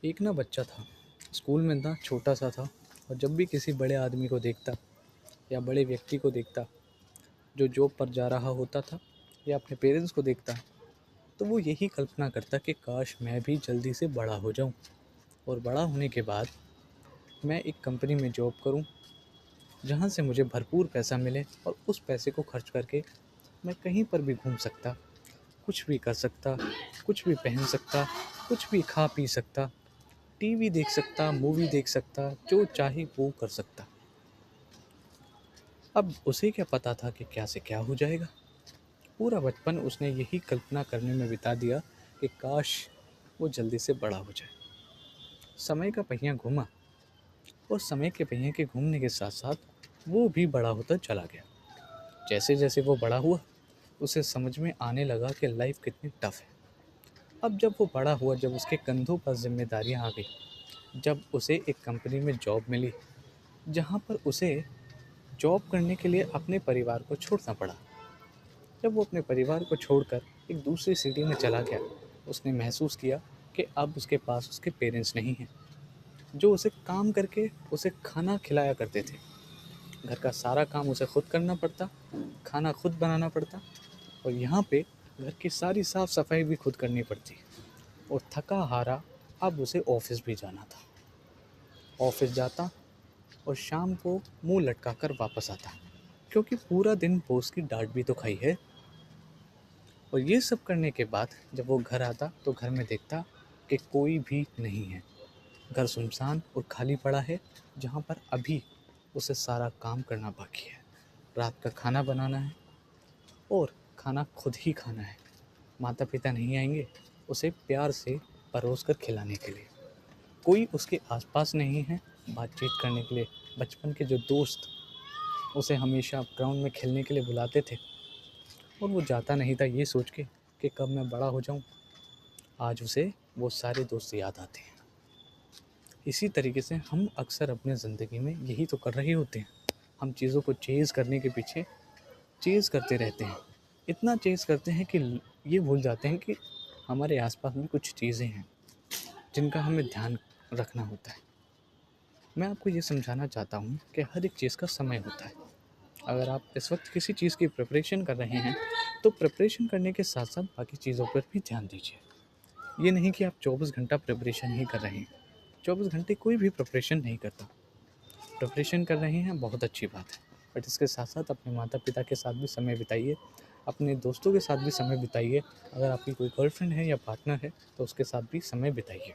एक ना बच्चा था, स्कूल में था, छोटा सा था। और जब भी किसी बड़े आदमी को देखता या बड़े व्यक्ति को देखता जो जॉब पर जा रहा होता था या अपने पेरेंट्स को देखता, तो वो यही कल्पना करता कि काश मैं भी जल्दी से बड़ा हो जाऊं और बड़ा होने के बाद मैं एक कंपनी में जॉब करूं जहां से मुझे भरपूर पैसा मिले और उस पैसे को खर्च करके मैं कहीं पर भी घूम सकता, कुछ भी कर सकता, कुछ भी पहन सकता, कुछ भी खा पी सकता, टीवी देख सकता, मूवी देख सकता, जो चाहे वो कर सकता। अब उसे क्या पता था कि क्या से क्या हो जाएगा। पूरा बचपन उसने यही कल्पना करने में बिता दिया कि काश वो जल्दी से बड़ा हो जाए। समय का पहिया घूमा और समय के पहिए के घूमने के साथ साथ वो भी बड़ा होता चला गया। जैसे जैसे वो बड़ा हुआ उसे समझ में आने लगा कि लाइफ कितनी टफ है। अब जब वो बड़ा हुआ, जब उसके कंधों पर जिम्मेदारियां आ गई, जब उसे एक कंपनी में जॉब मिली जहाँ पर उसे जॉब करने के लिए अपने परिवार को छोड़ना पड़ा। जब वो अपने परिवार को छोड़कर एक दूसरी सिटी में चला गया, उसने महसूस किया कि अब उसके पास उसके पेरेंट्स नहीं हैं, जो उसे काम करके उसे खाना खिलाया करते थे। घर का सारा काम उसे खुद करना पड़ता, खाना खुद बनाना पड़ता, और यहाँ पे घर की सारी साफ सफाई भी खुद करनी पड़ती। और थका हारा अब उसे ऑफिस भी जाना था। ऑफिस जाता और शाम को मुंह लटका कर वापस आता, क्योंकि पूरा दिन बॉस की डांट भी तो खाई है। और ये सब करने के बाद जब वो घर आता तो घर में देखता कि कोई भी नहीं है। घर सुनसान और खाली पड़ा है, जहाँ पर अभी उसे सारा काम करना बाकी है। रात का खाना बनाना है और खाना खुद ही खाना है। माता पिता नहीं आएंगे उसे प्यार से परोस कर खिलाने के लिए। कोई उसके आसपास नहीं है बातचीत करने के लिए। बचपन के जो दोस्त उसे हमेशा ग्राउंड में खेलने के लिए बुलाते थे और वो जाता नहीं था ये सोच के कि कब मैं बड़ा हो जाऊं, आज उसे वो सारे दोस्त याद आते हैं। इसी तरीके से हम अक्सर अपने ज़िंदगी में यही तो कर रहे होते हैं। हम चीज़ों को चेज़ करने के पीछे चेज़ करते रहते हैं। इतना चेज़ करते हैं कि ये भूल जाते हैं कि हमारे आसपास में कुछ चीज़ें हैं जिनका हमें ध्यान रखना होता है। मैं आपको ये समझाना चाहता हूँ कि हर एक चीज़ का समय होता है। अगर आप इस वक्त किसी चीज़ की प्रिपरेशन कर रहे हैं तो प्रिपरेशन करने के साथ साथ बाकी चीज़ों पर भी ध्यान दीजिए। ये नहीं कि आप 24 घंटा प्रिपरेशन ही कर रहे हैं। 24 घंटे कोई भी प्रिपरेशन नहीं करता। प्रिपरेशन कर रहे हैं बहुत अच्छी बात है, बट इसके साथ साथ अपने माता पिता के साथ भी समय बिताइए, अपने दोस्तों के साथ भी समय बिताइए। अगर आपकी कोई गर्लफ्रेंड है या पार्टनर है तो उसके साथ भी समय बिताइए।